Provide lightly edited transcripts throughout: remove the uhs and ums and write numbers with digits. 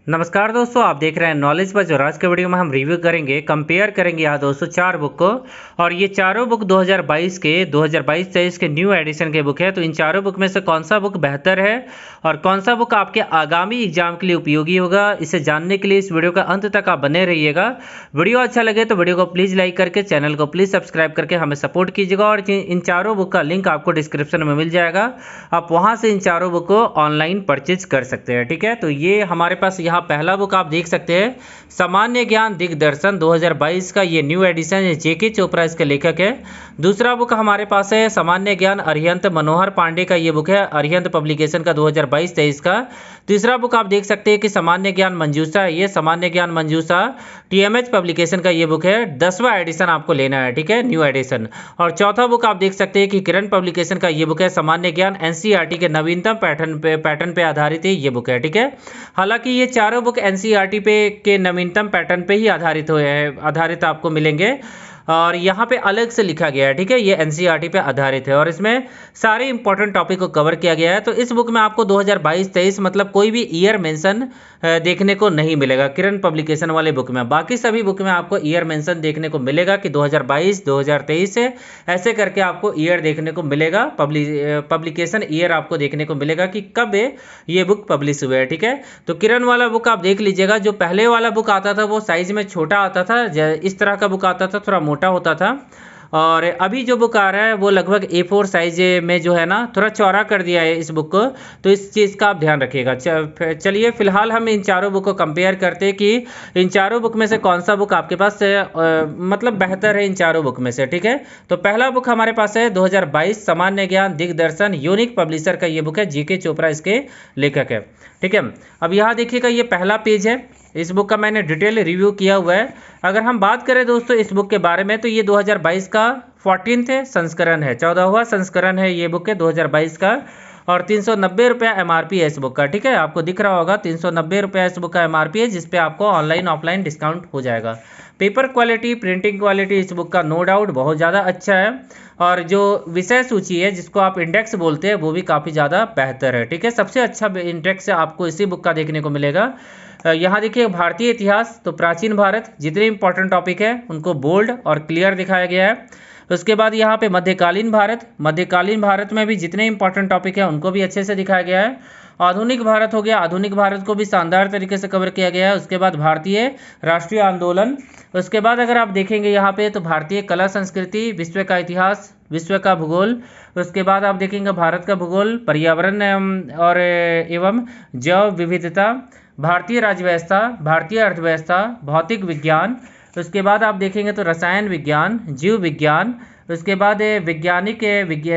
नमस्कार दोस्तों, आप देख रहे हैं नॉलेज बज और आज के वीडियो में हम रिव्यू करेंगे, कंपेयर करेंगे यहाँ दोस्तों 4 बुक को। और ये चारों बुक 2022 के 2022-23 के न्यू एडिशन के बुक है। तो इन चारों बुक में से कौन सा बुक बेहतर है और कौन सा बुक आपके आगामी एग्जाम के लिए उपयोगी होगा, इसे जानने के लिए इस वीडियो का अंत तक आप बने रहिएगा। वीडियो अच्छा लगे तो वीडियो को प्लीज़ लाइक करके चैनल को प्लीज़ सब्सक्राइब करके हमें सपोर्ट कीजिएगा। और इन चारों बुक का लिंक आपको डिस्क्रिप्शन में मिल जाएगा, आप वहाँ से इन चारों बुक को ऑनलाइन परचेज कर सकते हैं। ठीक है, तो ये हमारे पास यहाँ पहला बुक आप देख सकते हैं, सामान्य ज्ञान दिग्दर्शन 2022 का ये न्यू एडिशन है। जेके चोपड़ा इसके लेखक है। दूसरा बुक हमारे पास है सामान्य ज्ञान अरिहंत मनोहर पांडे का ये बुक है, अरिहंत पब्लिकेशन का 2022-23 का। तीसरा बुक आप देख सकते हैं कि सामान्य ज्ञान मंजूषा है, ये सामान्य ज्ञान मंजूषा टीएमएच पब्लिकेशन का ये बुक है, 10वां एडिशन आपको लेना है। ठीक है, न्यू एडिशन। और चौथा बुक आप देख सकते हैं कि किरण पब्लिकेशन का ये बुक है, सामान्य ज्ञान एनसीईआरटी के नवीनतम पैटर्न पे आधारित है ये बुक है। ठीक है, हालांकि ये चारों बुक एनसीईआरटी पे के नवीनतम पैटर्न पे ही आधारित आपको मिलेंगे और यहाँ पे अलग से लिखा गया है। ठीक है, ये एनसीईआरटी पे आधारित है और इसमें सारे इंपॉर्टेंट टॉपिक को कवर किया गया है। तो इस बुक में आपको 2022-23 मतलब कोई भी ईयर मेंशन देखने को नहीं मिलेगा किरण पब्लिकेशन वाले बुक में। बाकी सभी बुक में आपको ईयर मेंशन देखने को मिलेगा कि 2022 2023 से ऐसे करके आपको ईयर देखने को मिलेगा, पब्लिकेशन ईयर आपको देखने को मिलेगा कि कब ये बुक पब्लिश हुए है। ठीक है, तो किरण वाला बुक आप देख लीजिएगा, जो पहले वाला बुक आता था वो साइज में छोटा आता था, इस तरह का बुक आता था, थोड़ा मोटा होता था। और अभी जो बुक आ रहा है वो लगभग A4 साइज में जो है ना, थोड़ा चौड़ा कर दिया है इस बुक को। तो इस चीज़ का आप ध्यान रखिएगा। चलिए फिलहाल हम इन चारों बुक को कंपेयर करते हैं कि इन चारों बुक में से कौन सा बुक आपके पास मतलब बेहतर है इन चारों बुक में से। ठीक है, तो पहला बुक हमारे पास है 2022 सामान्य ज्ञान दिग्दर्शन, यूनिक पब्लिशर का ये बुक है, जीके चोपड़ा इसके लेखक है। ठीक है, अब यहाँ देखिएगा ये पहला पेज है, इस बुक का मैंने डिटेल रिव्यू किया हुआ है। अगर हम बात करें दोस्तों इस बुक के बारे में, तो ये 2022 का 14वां संस्करण है, 14वां संस्करण है ये बुक है 2022 का। और 390 रुपया MRP है इस बुक का। ठीक है, आपको दिख रहा होगा 390 रुपया इस बुक का MRP है, जिसपे आपको ऑनलाइन ऑफलाइन डिस्काउंट हो जाएगा। पेपर क्वालिटी, प्रिंटिंग क्वालिटी इस बुक का नो डाउट बहुत ज़्यादा अच्छा है। और जो विषय सूची है जिसको आप इंडेक्स बोलते हैं वो भी काफ़ी ज़्यादा बेहतर है। ठीक है, सबसे अच्छा इंडेक्स आपको इसी बुक का देखने को मिलेगा। यहाँ देखिए भारतीय इतिहास, तो प्राचीन भारत जितने इंपॉर्टेंट टॉपिक है उनको बोल्ड और क्लियर दिखाया गया है। उसके बाद यहाँ पे मध्यकालीन भारत में भी जितने इंपॉर्टेंट टॉपिक है उनको भी अच्छे से दिखाया गया है। आधुनिक भारत हो गया, आधुनिक भारत को भी शानदार तरीके से कवर किया गया है। उसके बाद भारतीय राष्ट्रीय आंदोलन, उसके बाद अगर आप देखेंगे यहाँ पे तो भारतीय कला संस्कृति, विश्व का इतिहास, विश्व का भूगोल, उसके बाद आप देखेंगे भारत का भूगोल, पर्यावरण और एवं जैव विविधता, भारतीय राज्य व्यवस्था, भारतीय अर्थव्यवस्था, भौतिक विज्ञान, उसके बाद आप देखेंगे तो रसायन विज्ञान, जीव विज्ञान, उसके बाद वैज्ञानिक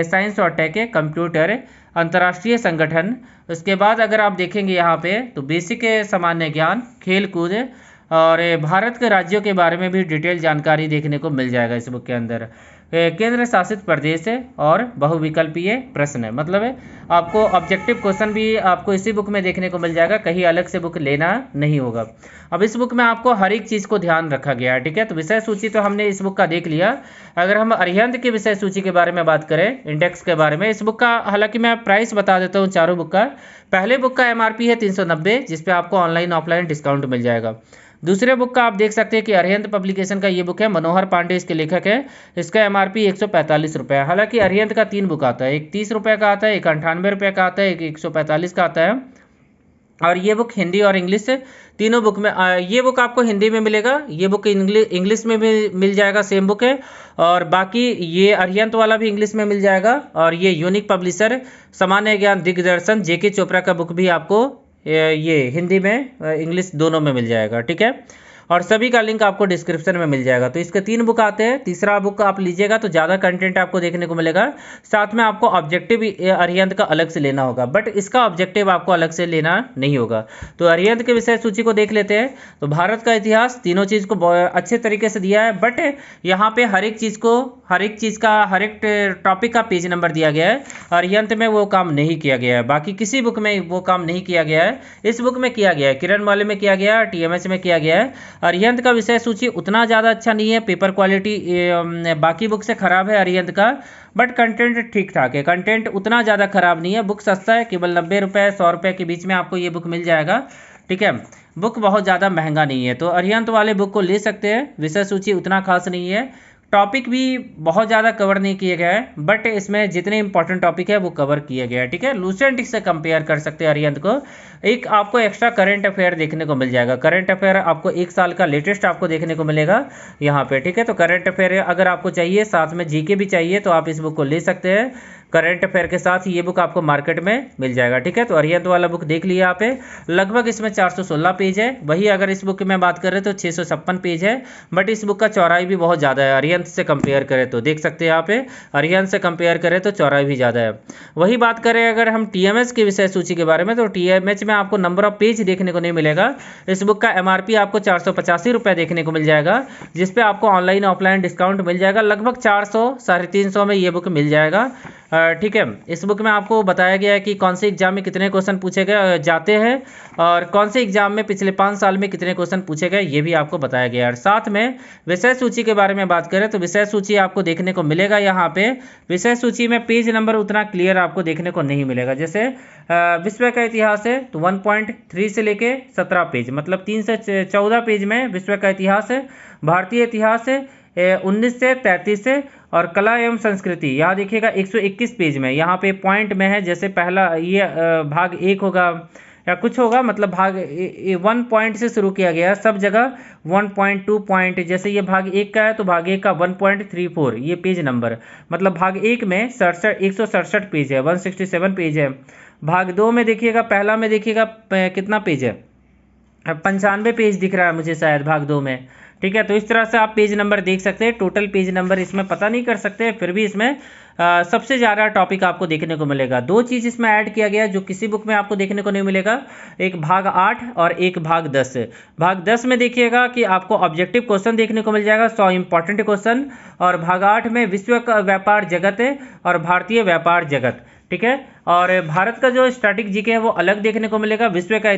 साइंस और टेक, कंप्यूटर, अंतर्राष्ट्रीय संगठन। उसके बाद अगर आप देखेंगे यहाँ पे तो बेसिक सामान्य ज्ञान, खेल कूद और भारत के राज्यों के बारे में भी डिटेल जानकारी देखने को मिल जाएगा इस बुक के अंदर। केंद्र शासित प्रदेश है और बहुविकल्पीय प्रश्न है, मतलब आपको ऑब्जेक्टिव क्वेश्चन भी आपको इसी बुक में देखने को मिल जाएगा, कहीं अलग से बुक लेना नहीं होगा। अब इस बुक में आपको हर एक चीज़ को ध्यान रखा गया है। ठीक है, तो विषय सूची तो हमने इस बुक का देख लिया। अगर हम अरिहंत की विषय सूची के बारे में बात करें, इंडेक्स के बारे में, इस बुक का हालांकि मैं प्राइस बता देता हूँ चारों बुक का। पहले बुक का MRP है 390, जिसपे आपको ऑनलाइन ऑफलाइन डिस्काउंट मिल जाएगा। दूसरे बुक का आप देख सकते हैं कि अरिहंत पब्लिकेशन का ये बुक है, मनोहर पांडे इसके लेखक है, इसका MRP 145 रुपये। हालांकि अरिहंत का 3 बुक आता है, एक 30 रुपये का आता है, एक 98 रुपये का आता है, एक 145 का आता है। और ये बुक हिंदी और इंग्लिश तीनों बुक में ये बुक आपको हिंदी में मिलेगा, ये बुक इंग्लिश में भी मिल जाएगा, सेम बुक है। और बाकी ये अरिहंत वाला भी इंग्लिश में मिल जाएगा। और ये यूनिक पब्लिशर सामान्य ज्ञान दिग्दर्शन जेके चोपड़ा का बुक भी आपको ये हिंदी में इंग्लिश दोनों में मिल जाएगा। ठीक है, और सभी का लिंक आपको डिस्क्रिप्शन में मिल जाएगा। तो इसके 3 बुक आते हैं, तीसरा बुक आप लीजिएगा तो ज़्यादा कंटेंट आपको देखने को मिलेगा। साथ में आपको ऑब्जेक्टिव अरिहंत का अलग से लेना होगा, बट इसका ऑब्जेक्टिव आपको अलग से लेना नहीं होगा। तो अरिहंत के विषय सूची को देख लेते हैं। तो भारत का इतिहास, तीनों चीज़ को अच्छे तरीके से दिया है, बट यहाँ पे हर एक टॉपिक का पेज नंबर दिया गया है। अरिहंत में वो काम नहीं किया गया है, बाकी किसी बुक में वो काम नहीं किया गया है, इस बुक में किया गया है। किरण वाले में किया गया है, TMH में किया गया है। अरिहंत का विषय सूची उतना ज़्यादा अच्छा नहीं है, पेपर क्वालिटी बाकी बुक से ख़राब है अरिहंत का, बट कंटेंट ठीक ठाक है, कंटेंट उतना ज़्यादा ख़राब नहीं है। बुक सस्ता है, केवल 90 रुपये 100 रुपये के बीच में आपको ये बुक मिल जाएगा। ठीक है, बुक बहुत ज़्यादा महंगा नहीं है, तो अरिहंत वाले बुक को ले सकते हैं। विषय सूची उतना खास नहीं है, टॉपिक भी बहुत ज़्यादा कवर नहीं किए गए हैं, बट इसमें जितने इंपॉर्टेंट टॉपिक है वो कवर किए गए हैं। ठीक है, लुसेंट से कंपेयर कर सकते हैं अरिहंत को। एक आपको एक्स्ट्रा करंट अफेयर देखने को मिल जाएगा, करंट अफेयर आपको 1 साल का लेटेस्ट आपको देखने को मिलेगा यहाँ पे। ठीक है, तो करंट अफेयर अगर आपको चाहिए, साथ में जीके भी चाहिए, तो आप इस बुक को ले सकते हैं। करंट अफेयर के साथ ये बुक आपको मार्केट में मिल जाएगा। ठीक है, तो अरिहंत वाला बुक देख लिया आप। लगभग इसमें 416 पेज है। वही अगर इस बुक की मैं बात करें तो 656 पेज है, बट इस बुक का चौड़ाई भी बहुत ज़्यादा है। अरिहंत से कंपेयर करें तो देख सकते हैं आप, अरिहंत से कंपेयर करें तो चौड़ाई भी ज़्यादा है। वही बात करें अगर हम टीएमएच की विषय सूची के बारे में, तो टीएमएच में आपको नंबर ऑफ पेज देखने को नहीं मिलेगा। इस बुक का एमआरपी आपको 485 रुपये देखने को मिल जाएगा, जिसपे आपको ऑनलाइन ऑफलाइन डिस्काउंट मिल जाएगा। लगभग 400 350 में ये बुक मिल जाएगा। ठीक है, इस बुक में आपको बताया गया है कि कौन से एग्जाम में कितने क्वेश्चन पूछे गए जाते हैं और कौन से एग्जाम में पिछले 5 साल में कितने क्वेश्चन पूछे गए, ये भी आपको बताया गया है। साथ में विषय सूची के बारे में बात करें तो विषय सूची आपको देखने को मिलेगा यहाँ पे। विषय सूची में पेज नंबर उतना क्लियर आपको देखने को नहीं मिलेगा। जैसे विश्व का इतिहास है तो 1.3 से लेके 17 पेज, मतलब 3 से 14 पेज में विश्व का इतिहास है। भारतीय इतिहास है 19 से 33 से, और कला एवं संस्कृति यहाँ देखिएगा 121 पेज में, यहाँ पे पॉइंट में है। जैसे पहला ये भाग 1 होगा या कुछ होगा, मतलब भाग 1 पॉइंट से शुरू किया गया सब जगह 1.2 पॉइंट। जैसे ये भाग 1 का है तो भाग 1 का 1.34 ये पेज नंबर, मतलब भाग 1 में 167 पेज है, 167 पेज है। भाग 2 में देखिएगा, पहला में देखिएगा कितना पेज है, 95 पेज दिख रहा है मुझे शायद भाग 2 में। ठीक है, तो इस तरह से आप पेज नंबर देख सकते हैं। टोटल पेज नंबर इसमें पता नहीं कर सकते, फिर भी इसमें सबसे ज़्यादा टॉपिक आपको देखने को मिलेगा। 2 चीज़ इसमें ऐड किया गया जो किसी बुक में आपको देखने को नहीं मिलेगा, एक भाग 8 और एक भाग 10। भाग 10 में देखिएगा कि आपको ऑब्जेक्टिव क्वेश्चन देखने को मिल जाएगा, 100 इंपॉर्टेंट क्वेश्चन, और भाग 8 में विश्व का व्यापार जगत है और भारतीय व्यापार जगत। ठीक है, और भारत का जो स्टैटिक जीके है वो अलग देखने को मिलेगा, विश्व का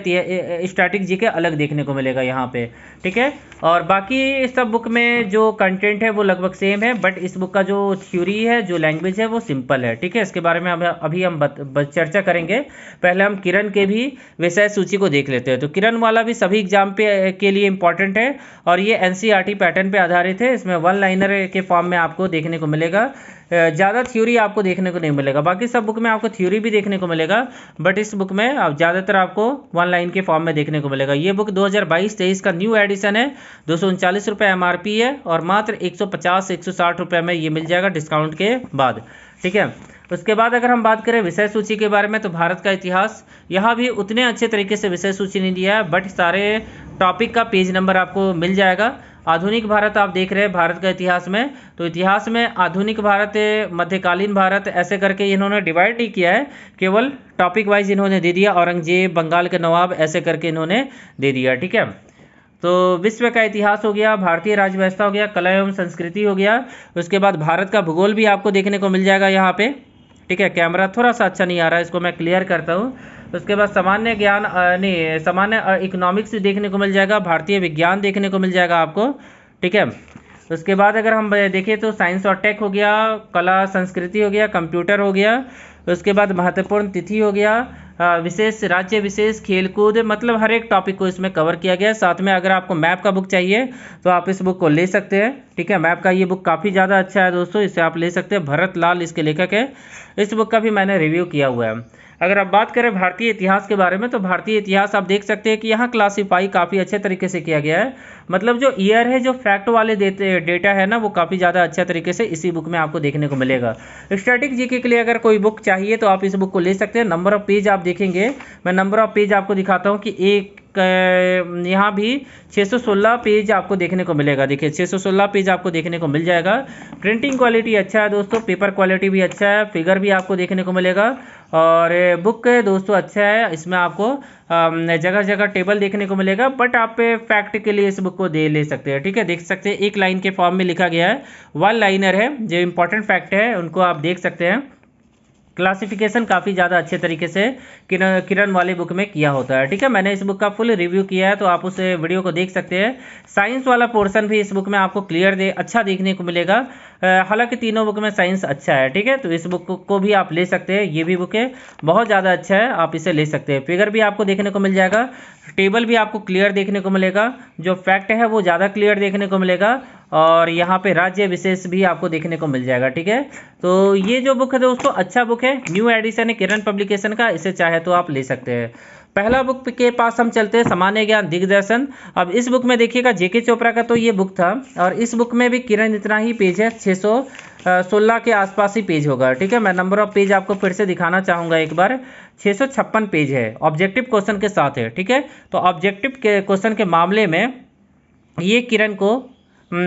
स्टैटिक जीके अलग देखने को मिलेगा यहाँ पे। ठीक है, और बाकी सब बुक में जो कंटेंट है वो लगभग सेम है, बट इस बुक का जो थ्योरी है, जो लैंग्वेज है, वो सिंपल है। ठीक है, इसके बारे में अभी हम चर्चा करेंगे। पहले हम किरण के भी विषय सूची को देख लेते हैं। तो किरण वाला भी सभी एग्जाम के लिए इंपॉर्टेंट है, और ये एनसीईआरटी पैटर्न पे आधारित है। इसमें 1 लाइनर के फॉर्म में आपको देखने को मिलेगा, ज़्यादा थ्योरी आपको देखने को नहीं मिलेगा। बाकी सब बुक में आपको थ्योरी भी देखने को मिलेगा, बट इस बुक में आप ज़्यादातर आपको 1 लाइन के फॉर्म में देखने को मिलेगा। ये बुक 2022-23 का न्यू एडिशन है, 239 रुपये एमआरपी है, और मात्र 150-160 रुपये में ये मिल जाएगा डिस्काउंट के बाद। ठीक है, उसके बाद अगर हम बात करें विषय सूची के बारे में, तो भारत का इतिहास, यहाँ भी उतने अच्छे तरीके से विषय सूची नहीं दिया है, बट सारे टॉपिक का पेज नंबर आपको मिल जाएगा। आधुनिक भारत आप देख रहे हैं भारत का इतिहास में, तो इतिहास में आधुनिक भारत, मध्यकालीन भारत, ऐसे करके इन्होंने डिवाइड नहीं किया है, केवल टॉपिक वाइज इन्होंने दे दिया। औरंगजेब, बंगाल के नवाब, ऐसे करके इन्होंने दे दिया। ठीक है, तो विश्व का इतिहास हो गया, भारतीय राजव्यवस्था हो गया, कला एवं संस्कृति हो गया। उसके बाद भारत का भूगोल भी आपको देखने को मिल जाएगा यहाँ पे। ठीक है, कैमरा थोड़ा सा अच्छा नहीं आ रहा है, इसको मैं क्लियर करता हूँ। उसके बाद सामान्य ज्ञान नहीं, सामान्य इकोनॉमिक्स देखने को मिल जाएगा, भारतीय विज्ञान देखने को मिल जाएगा आपको। ठीक है, उसके बाद अगर हम देखें तो साइंस और टेक हो गया, कला संस्कृति हो गया, कंप्यूटर हो गया। उसके बाद महत्वपूर्ण तिथि हो गया, विशेष राज्य विशेष, खेलकूद, मतलब हर एक टॉपिक को इसमें कवर किया गया है। साथ में अगर आपको मैप का बुक चाहिए तो आप इस बुक को ले सकते हैं। ठीक है, मैप का ये बुक काफ़ी ज़्यादा अच्छा है दोस्तों, इसे आप ले सकते हैं। भरत लाल इसके लेखक है। इस बुक का भी मैंने रिव्यू किया हुआ है। अगर आप बात करें भारतीय इतिहास के बारे में, तो भारतीय इतिहास आप देख सकते हैं कि यहाँ क्लासीफाई काफ़ी अच्छे तरीके से किया गया है। मतलब जो ईयर है, जो फैक्ट वाले डेटा है ना, वो काफ़ी ज़्यादा अच्छा तरीके से इसी बुक में आपको देखने को मिलेगा। स्टैटिक जीके के लिए अगर कोई बुक चाहिए तो आप इस बुक को ले सकते हैं। नंबर ऑफ पेज आप देखेंगे, मैं नंबर ऑफ पेज आपको दिखाता हूँ कि एक यहाँ भी 616 पेज आपको देखने को मिलेगा। देखिए 616 पेज आपको देखने को मिल जाएगा। प्रिंटिंग क्वालिटी अच्छा है दोस्तों, पेपर क्वालिटी भी अच्छा है, फिगर भी आपको देखने को मिलेगा, और बुक दोस्तों अच्छा है। इसमें आपको जगह जगह टेबल देखने को मिलेगा, बट आप फैक्ट के लिए इस बुक को ले सकते हैं। ठीक है, देख सकते हैं 1 लाइन के फॉर्म में लिखा गया है, 1 लाइनर है, जो इंपॉर्टेंट फैक्ट है उनको आप देख सकते हैं। क्लासिफिकेशन काफ़ी ज़्यादा अच्छे तरीके से किरण वाली बुक में किया होता है। ठीक है, मैंने इस बुक का फुल रिव्यू किया है, तो आप उस वीडियो को देख सकते हैं। साइंस वाला पोर्शन भी इस बुक में आपको अच्छा देखने को मिलेगा। हालांकि तीनों बुक में साइंस अच्छा है। ठीक है, तो इस बुक को भी आप ले सकते हैं। ये भी बुक है, बहुत ज़्यादा अच्छा है, आप इसे ले सकते हैं। फिगर भी आपको देखने को मिल जाएगा, टेबल भी आपको क्लियर देखने को मिलेगा, जो फैक्ट है वो ज़्यादा क्लियर देखने को मिलेगा, और यहाँ पे राज्य विशेष भी आपको देखने को मिल जाएगा। ठीक है, तो ये जो बुक है दोस्तों अच्छा बुक है, न्यू एडिशन है किरण पब्लिकेशन का, इसे चाहे तो आप ले सकते हैं। पहला बुक के पास हम चलते हैं, सामान्य ज्ञान दिग्दर्शन। अब इस बुक में देखिएगा जेके चोपड़ा का तो ये बुक था, और इस बुक में भी किरण इतना ही पेज है, 616 के आसपास ही पेज होगा। ठीक है, मैं नंबर ऑफ पेज आपको फिर से दिखाना चाहूँगा एक बार, 656 पेज है, ऑब्जेक्टिव क्वेश्चन के साथ है। ठीक है, तो ऑब्जेक्टिव के क्वेश्चन के मामले में ये किरण को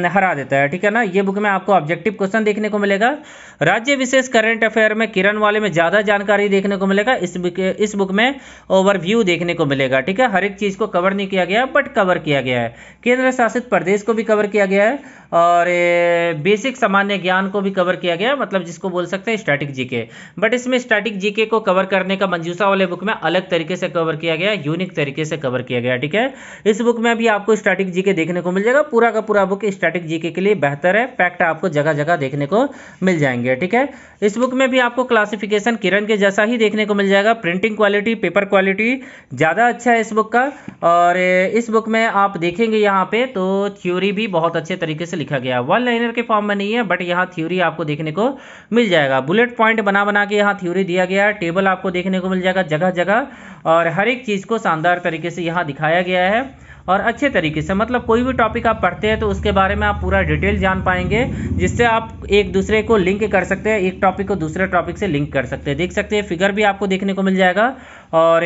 हरा देता है। ठीक है ना, ये बुक में आपको ऑब्जेक्टिव क्वेश्चन देखने को मिलेगा। राज्य विशेष करंट अफेयर में किरण वाले में ज़्यादा जानकारी देखने को मिलेगा। इस बुक में ओवरव्यू देखने को मिलेगा। ठीक है, हर एक चीज़ को कवर नहीं किया गया है, बट कवर किया गया है। केंद्र शासित प्रदेश को भी कवर किया गया है, और बेसिक सामान्य ज्ञान को भी कवर किया गया है, मतलब जिसको बोल सकते हैं स्टैटिक जीके। बट इसमें स्टैटिक जीके को कवर करने का मंजूषा वाले बुक में अलग तरीके से कवर किया गया है, यूनिक तरीके से कवर किया गया है। ठीक है, इस बुक में भी आपको स्टैटिक जीके देखने को मिल जाएगा। पूरा का पूरा बुक स्टैटिक जीके के लिए बेहतर है, फैक्ट आपको जगह जगह देखने को मिल जाएंगे। ठीक है, इस बुक में भी आपको क्लासिफिकेशन किरण के जैसा ही देखने को मिल जाएगा। प्रिंटिंग क्वालिटी, पेपर क्वालिटी ज़्यादा अच्छा है इस बुक का। और इस बुक में आप देखेंगे यहाँ पे तो थ्योरी भी बहुत अच्छे तरीके से लिखा गया है, वन लाइनर के फॉर्म में नहीं है, बट यहाँ थ्योरी आपको देखने को मिल जाएगा। बुलेट पॉइंट बना बना के यहाँ थ्योरी दिया गया है, टेबल आपको देखने को मिल जाएगा जगह जगह, और हर एक चीज़ को शानदार तरीके से यहाँ दिखाया गया है, और अच्छे तरीके से, मतलब कोई भी टॉपिक आप पढ़ते हैं तो उसके बारे में आप पूरा डिटेल जान पाएंगे, जिससे आप एक दूसरे को लिंक कर सकते हैं, एक टॉपिक को दूसरे टॉपिक से लिंक कर सकते हैं। देख सकते हैं फिगर भी आपको देखने को मिल जाएगा। और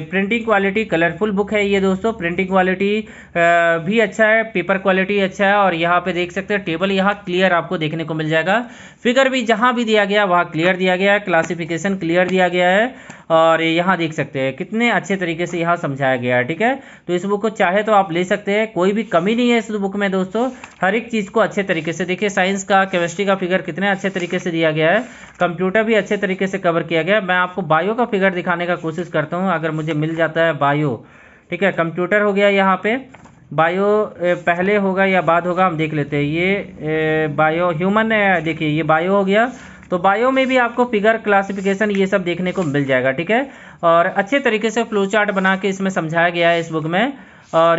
प्रिंटिंग क्वालिटी कलरफुल बुक है ये दोस्तों, प्रिंटिंग क्वालिटी भी अच्छा है, पेपर क्वालिटी अच्छा है, और यहाँ पे देख सकते हैं टेबल यहाँ क्लियर आपको देखने को मिल जाएगा। फिगर भी जहाँ भी दिया गया वहाँ क्लियर दिया गया है, क्लासिफिकेशन क्लियर दिया गया है, और यहाँ देख सकते हैं कितने अच्छे तरीके से यहाँ समझाया गया है। ठीक है, तो इस बुक को चाहे तो आप ले सकते हैं, कोई भी कमी नहीं है इस बुक में दोस्तों, हर एक चीज़ को अच्छे तरीके से देखिए। साइंस का, केमिस्ट्री का फिगर कितने अच्छे तरीके से दिया गया है, कंप्यूटर भी अच्छे तरीके से कवर किया गया है। मैं आपको बायो का फिगर दिखाने का कोशिश करता हूँ, अगर मुझे मिल जाता है बायो। ठीक है, कंप्यूटर हो गया यहाँ पे, बायो पहले होगा या बाद होगा हम देख लेते हैं। ये बायो ह्यूमन है, देखिए ये बायो हो गया, तो बायो में भी आपको फिगर, क्लासिफिकेशन ये सब देखने को मिल जाएगा। ठीक है, और अच्छे तरीके से फ्लो चार्ट बना के इसमें समझाया गया है इस बुक में, और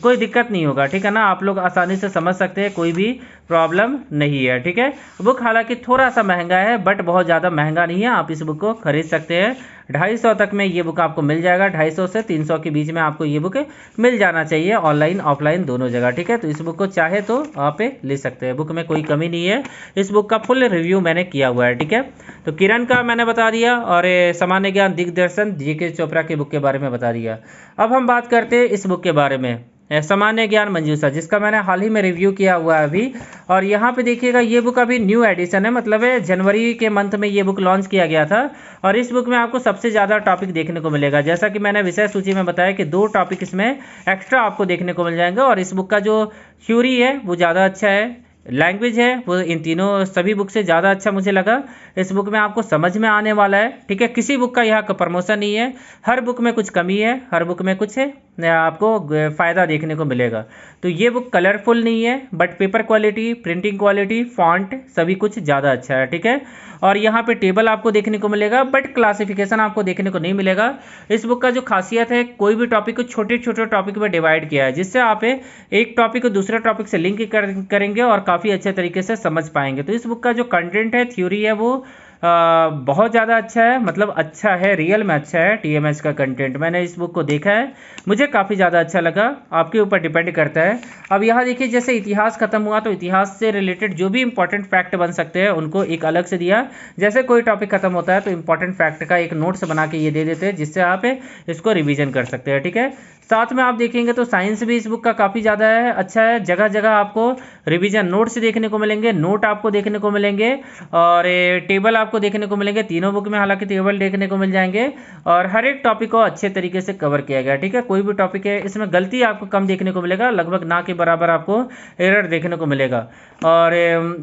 कोई दिक्कत नहीं होगा। ठीक है ना, आप लोग आसानी से समझ सकते हैं, कोई भी प्रॉब्लम नहीं है। ठीक है, बुक हालांकि थोड़ा सा महंगा है, बट बहुत ज़्यादा महंगा नहीं है, आप इस बुक को खरीद सकते हैं। 250 तक में ये बुक आपको मिल जाएगा, 250 से 300 के बीच में आपको ये बुक मिल जाना चाहिए, ऑनलाइन ऑफलाइन दोनों जगह। ठीक है, तो इस बुक को चाहे तो आप ले सकते हैं, बुक में कोई कमी नहीं है। इस बुक का फुल रिव्यू मैंने किया हुआ है। ठीक है, तो किरण का मैंने बता दिया, और सामान्य ज्ञान दिग्दर्शन जेके चोपड़ा की बुक के बारे में बता दिया। अब हम बात करते हैं इस बुक के बारे में, सामान्य ज्ञान मंजूषा, जिसका मैंने हाल ही में रिव्यू किया हुआ है अभी। और यहाँ पे देखिएगा ये बुक अभी न्यू एडिशन है, मतलब है जनवरी के मंथ में ये बुक लॉन्च किया गया था, और इस बुक में आपको सबसे ज़्यादा टॉपिक देखने को मिलेगा। जैसा कि मैंने विषय सूची में बताया कि 2 टॉपिक इसमें एक्स्ट्रा आपको देखने को मिल जाएंगे, और इस बुक का जो थ्योरी है वो ज़्यादा अच्छा है, लैंग्वेज है वो इन तीनों सभी बुक से ज़्यादा अच्छा मुझे लगा। इस बुक में आपको समझ में आने वाला है। ठीक है, किसी बुक का यहाँ का प्रमोशन नहीं है, हर बुक में कुछ कमी है, हर बुक में कुछ है आपको फ़ायदा देखने को मिलेगा। तो ये बुक कलरफुल नहीं है, but paper quality, printing quality, font सभी कुछ ज़्यादा अच्छा है। ठीक है, और यहाँ पे टेबल आपको देखने को मिलेगा, बट क्लासिफिकेशन आपको देखने को नहीं मिलेगा। इस बुक का जो खासियत है, कोई भी टॉपिक को छोटे छोटे टॉपिक में डिवाइड किया है, जिससे आप एक टॉपिक को दूसरे टॉपिक से लिंक करेंगे और काफ़ी अच्छे तरीके से समझ पाएंगे। तो इस बुक का जो कंटेंट है, थ्योरी है, वो बहुत ज़्यादा अच्छा है, मतलब अच्छा है, रियल में अच्छा है। टीएमएच का कंटेंट मैंने इस बुक को देखा है, मुझे काफ़ी ज़्यादा अच्छा लगा, आपके ऊपर डिपेंड करता है। अब यहाँ देखिए, जैसे इतिहास खत्म हुआ तो इतिहास से रिलेटेड जो भी इंपॉर्टेंट फैक्ट बन सकते हैं उनको एक अलग से दिया। जैसे कोई टॉपिक खत्म होता है तो इंपॉर्टेंट फैक्ट का एक नोट्स बना के ये दे देते हैं, जिससे आप इसको रिवीजन कर सकते हैं। ठीक है, साथ में आप देखेंगे तो साइंस भी इस बुक का काफ़ी ज़्यादा है, अच्छा है, जगह जगह आपको रिवीजन नोट्स देखने को मिलेंगे, नोट आपको देखने को मिलेंगे, और टेबल आपको देखने को मिलेंगे तीनों बुक में, हालांकि टेबल देखने को मिल जाएंगे और हर एक टॉपिक को अच्छे तरीके से कवर किया गया, ठीक है। कोई भी टॉपिक है इसमें गलती आपको कम देखने को मिलेगा, लगभग ना के बराबर आपको एरर देखने को मिलेगा। और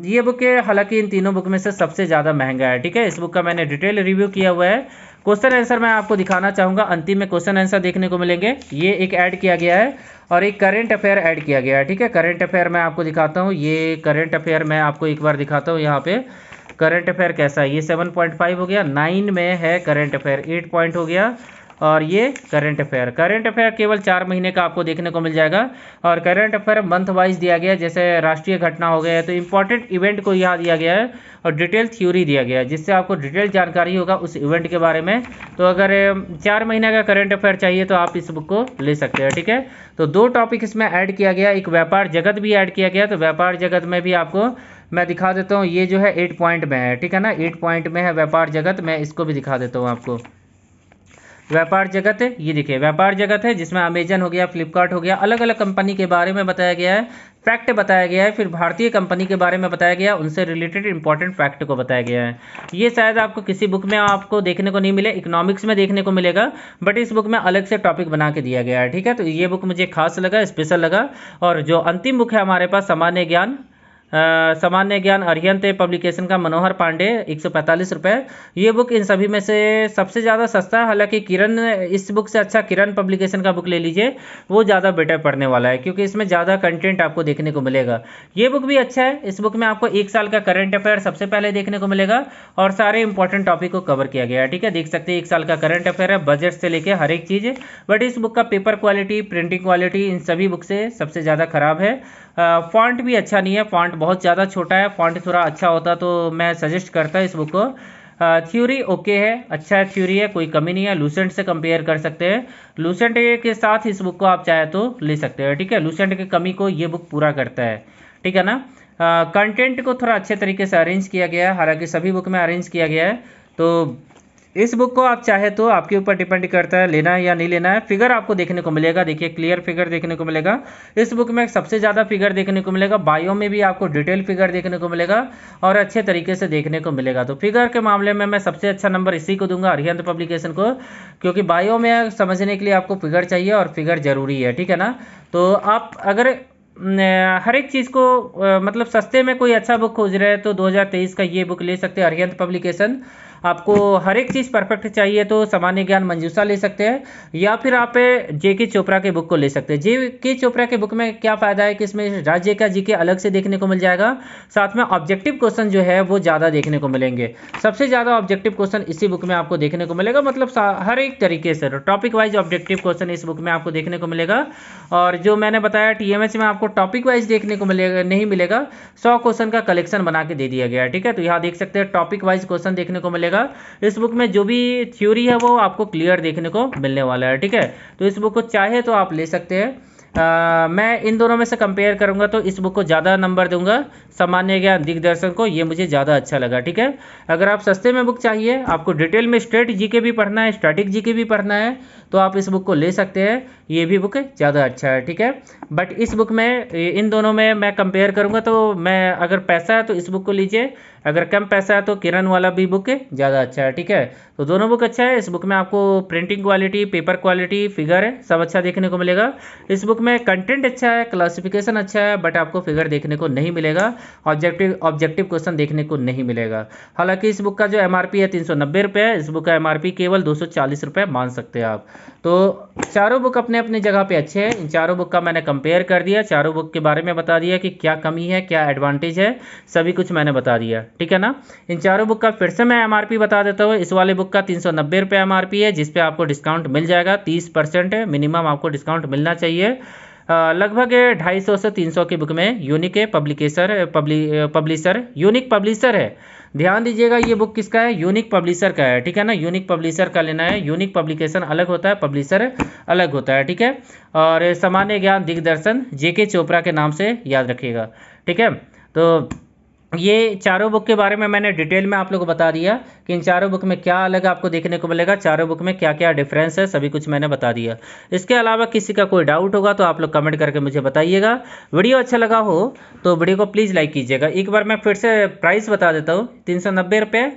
ये बुक है हालांकि इन तीनों बुक में से सबसे ज़्यादा महंगा है, ठीक है। इस बुक का मैंने डिटेल रिव्यू किया हुआ है। क्वेश्चन आंसर मैं आपको दिखाना चाहूँगा, अंतिम में क्वेश्चन आंसर देखने को मिलेंगे। ये एक ऐड किया गया है और एक करंट अफेयर ऐड किया गया है, ठीक है। करंट अफेयर मैं आपको दिखाता हूँ, ये करंट अफेयर मैं आपको एक बार दिखाता हूँ। यहाँ पे करंट अफेयर कैसा है, ये 7.5 हो गया, 9 में है करंट अफेयर, 8 पॉइंट हो गया। और ये करंट अफेयर केवल 4 महीने का आपको देखने को मिल जाएगा। और करंट अफेयर मंथ वाइज दिया गया है, जैसे राष्ट्रीय घटना हो गया है तो इंपॉर्टेंट इवेंट को यहाँ दिया गया है और डिटेल थ्योरी दिया गया है, जिससे आपको डिटेल जानकारी होगा उस इवेंट के बारे में। तो अगर 4 महीने का करंट अफेयर चाहिए तो आप इस बुक को ले सकते हैं, ठीक है। तो 2 टॉपिक इसमें ऐड किया गया, एक व्यापार जगत भी ऐड किया गया। तो व्यापार जगत में भी आपको मैं दिखा देता हूँ, ये जो है 8 पॉइंट में है, ठीक है ना, 8 पॉइंट में है व्यापार जगत। मैं इसको भी दिखा देता हूँ आपको। व्यापार जगत है, ये देखिए व्यापार जगत है, जिसमें अमेजन हो गया, फ्लिपकार्ट हो गया, अलग अलग कंपनी के बारे में बताया गया है, फैक्ट बताया गया है। फिर भारतीय कंपनी के बारे में बताया गया, उनसे रिलेटेड इंपॉर्टेंट फैक्ट को बताया गया है। ये शायद आपको किसी बुक में आपको देखने को नहीं मिले, इकोनॉमिक्स में देखने को मिलेगा, बट इस बुक में अलग से टॉपिक बना के दिया गया है, ठीक है। तो ये बुक मुझे खास लगा, स्पेशल लगा। और जो अंतिम बुक है हमारे पास, सामान्य ज्ञान अरिहंत पब्लिकेशन का, मनोहर पांडे, 145 रुपये। ये बुक इन सभी में से सबसे ज़्यादा सस्ता है। हालांकि किरण, इस बुक से अच्छा किरण पब्लिकेशन का बुक ले लीजिए, वो ज़्यादा बेटर पढ़ने वाला है, क्योंकि इसमें ज़्यादा कंटेंट आपको देखने को मिलेगा। ये बुक भी अच्छा है, इस बुक में आपको 1 साल का करंट अफेयर सबसे पहले देखने को मिलेगा और सारे इंपॉर्टेंट टॉपिक को कवर किया गया है, ठीक है। देख सकते हैं 1 साल का करंट अफेयर है, बजट से लेके हर एक चीज़। बट इस बुक का paper quality, printing quality in सभी बुक से सबसे ज़्यादा खराब है। फॉन्ट भी अच्छा नहीं है, फॉन्ट बहुत ज़्यादा छोटा है, फॉन्ट थोड़ा अच्छा होता तो मैं सजेस्ट करता इस बुक को। थ्योरी ओके है, अच्छा है, थ्योरी है, कोई कमी नहीं है। लूसेंट से कंपेयर कर सकते हैं, लूसेंट के साथ इस बुक को आप चाहे तो ले सकते हैं, ठीक है। लूसेंट की कमी को ये बुक पूरा करता है, ठीक है ना। कंटेंट को थोड़ा अच्छे तरीके से अरेंज किया गया है, हालांकि सभी बुक में अरेंज किया गया है। तो इस बुक को आप चाहे तो आपके ऊपर डिपेंड करता है लेना है या नहीं लेना है। फिगर आपको देखने को मिलेगा, देखिए क्लियर फिगर देखने को मिलेगा। इस बुक में सबसे ज़्यादा फिगर देखने को मिलेगा, बायो में भी आपको डिटेल फिगर देखने को मिलेगा और अच्छे तरीके से देखने को मिलेगा। तो फिगर के मामले में मैं सबसे अच्छा नंबर इसी को दूंगा, अरिहंत पब्लिकेशन को, क्योंकि बायो में समझने के लिए आपको फिगर चाहिए और फिगर ज़रूरी है, ठीक है ना। तो आप अगर हर एक चीज़ को मतलब सस्ते में कोई अच्छा बुक खोज रहे हैं तो 2023 का ये बुक ले सकते हैं, अरिहंत पब्लिकेशन। आपको हर एक चीज़ परफेक्ट चाहिए तो सामान्य ज्ञान मंजूषा ले सकते हैं, या फिर आप जेके चोपड़ा के बुक को ले सकते हैं। जेके चोपड़ा के बुक में क्या फ़ायदा है कि इसमें राज्य का जीके अलग से देखने को मिल जाएगा, साथ में ऑब्जेक्टिव क्वेश्चन जो है वो ज़्यादा देखने को मिलेंगे। सबसे ज़्यादा ऑब्जेक्टिव क्वेश्चन इसी बुक में आपको देखने को मिलेगा, मतलब हर एक तरीके से टॉपिक वाइज ऑब्जेक्टिव क्वेश्चन इस बुक में आपको देखने को मिलेगा। और जो मैंने बताया टीएमएच में आपको टॉपिक वाइज देखने को मिलेगा, नहीं मिलेगा, 100 क्वेश्चन का कलेक्शन बना के दे दिया गया है, ठीक है। तो यहाँ देख सकते हैं टॉपिक वाइज क्वेश्चन देखने को मिलेगा। इस बुक में जो भी थ्योरी है वो आपको क्लियर देखने को मिलने वाला है, ठीक है। तो इस बुक को चाहे तो आप ले सकते हैं। मैं इन दोनों में से कंपेयर करूंगा तो इस बुक को ज़्यादा नंबर दूंगा, सामान्य ज्ञान दिग्दर्शन को, ये मुझे ज़्यादा अच्छा लगा, ठीक है। अगर आप सस्ते में बुक चाहिए, आपको डिटेल में स्टेट जीके भी पढ़ना है, स्टैटिक जीके भी पढ़ना है, तो आप इस बुक को ले सकते हैं, ये भी बुक ज़्यादा अच्छा है, ठीक है। बट इस बुक में, इन दोनों में मैं कंपेयर करूंगा तो मैं, अगर पैसा है तो इस बुक को लीजिए, अगर कम पैसा है तो किरण वाला भी बुक ज़्यादा अच्छा है, ठीक है। तो दोनों बुक अच्छा है। इस बुक में आपको printing quality, paper quality, figure सब अच्छा देखने को मिलेगा। इस बुक में कंटेंट अच्छा है, क्लासिफिकेशन अच्छा है, बट आपको फिगर देखने को नहीं मिलेगा, ऑब्जेक्टिव क्वेश्चन देखने को नहीं मिलेगा। हालांकि इस बुक का जो एमआरपी है 390 रुपये है, इस बुक का एमआरपी केवल 240 रुपये मान सकते हैं आप। तो चारों बुक अपने अपनी जगह पे अच्छे हैं। इन चारों बुक का मैंने कंपेयर कर दिया, चारों बुक के बारे में बता दिया कि क्या कमी है, क्या एडवांटेज है, सभी कुछ मैंने बता दिया, ठीक है ना। इन चारों बुक का फिर से मैं एमआरपी बता देता हूँ। इस वाले बुक का 390 रुपये एमआरपी है, जिस पे आपको डिस्काउंट मिल जाएगा, 30% मिनिमम आपको डिस्काउंट मिलना चाहिए। लगभग 250 से 300 की बुक में यूनिक पब्लिशर है। ध्यान दीजिएगा, ये बुक किसका है, यूनिक पब्लिशर का है, ठीक है ना। यूनिक पब्लिशर का लेना है, यूनिक पब्लिकेशन अलग होता है, पब्लिशर अलग होता है, ठीक है। और सामान्य ज्ञान दिग्दर्शन जेके चोपड़ा के नाम से याद रखिएगा, ठीक है। तो ये चारों बुक के बारे में मैंने डिटेल में आप लोगों को बता दिया कि इन चारों बुक में क्या अलग आपको देखने को मिलेगा, चारों बुक में क्या क्या डिफरेंस है, सभी कुछ मैंने बता दिया। इसके अलावा किसी का कोई डाउट होगा तो आप लोग कमेंट करके मुझे बताइएगा। वीडियो अच्छा लगा हो तो वीडियो को प्लीज़ लाइक कीजिएगा। एक बार मैं फिर से प्राइस बता देता हूँ, 390 रुपये,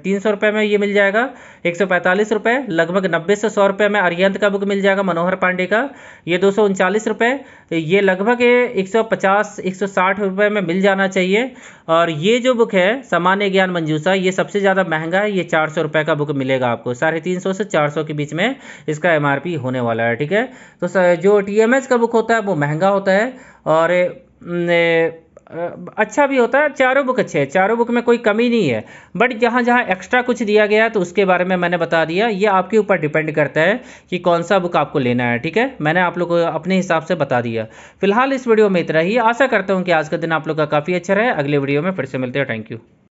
300 रुपये में ये मिल जाएगा, 145 रुपये, लगभग 90 से 100 रुपये में अरिहंत का बुक मिल जाएगा, मनोहर पांडे का। ये 239 रुपये, ये लगभग 150 160 रुपये में मिल जाना चाहिए। और ये जो बुक है सामान्य ज्ञान मंजूषा, ये सबसे ज़्यादा महंगा है, ये 400 रुपये का बुक मिलेगा आपको, 350 से 400 के बीच में इसका एमआरपी होने वाला है। ठीक है, तो जो टीएमएच का बुक होता है वो महंगा होता है और अच्छा भी होता है। चारों बुक अच्छे हैं, चारों बुक में कोई कमी नहीं है, बट जहाँ जहाँ एक्स्ट्रा कुछ दिया गया है तो उसके बारे में मैंने बता दिया। ये आपके ऊपर डिपेंड करता है कि कौन सा बुक आपको लेना है। ठीक है, मैंने आप लोग को अपने हिसाब से बता दिया। फिलहाल इस वीडियो में इतना ही। आशा करता हूँ कि आज का दिन आप लोग का काफ़ी अच्छा रहे। अगले वीडियो में फिर से मिलते हैं। Thank you.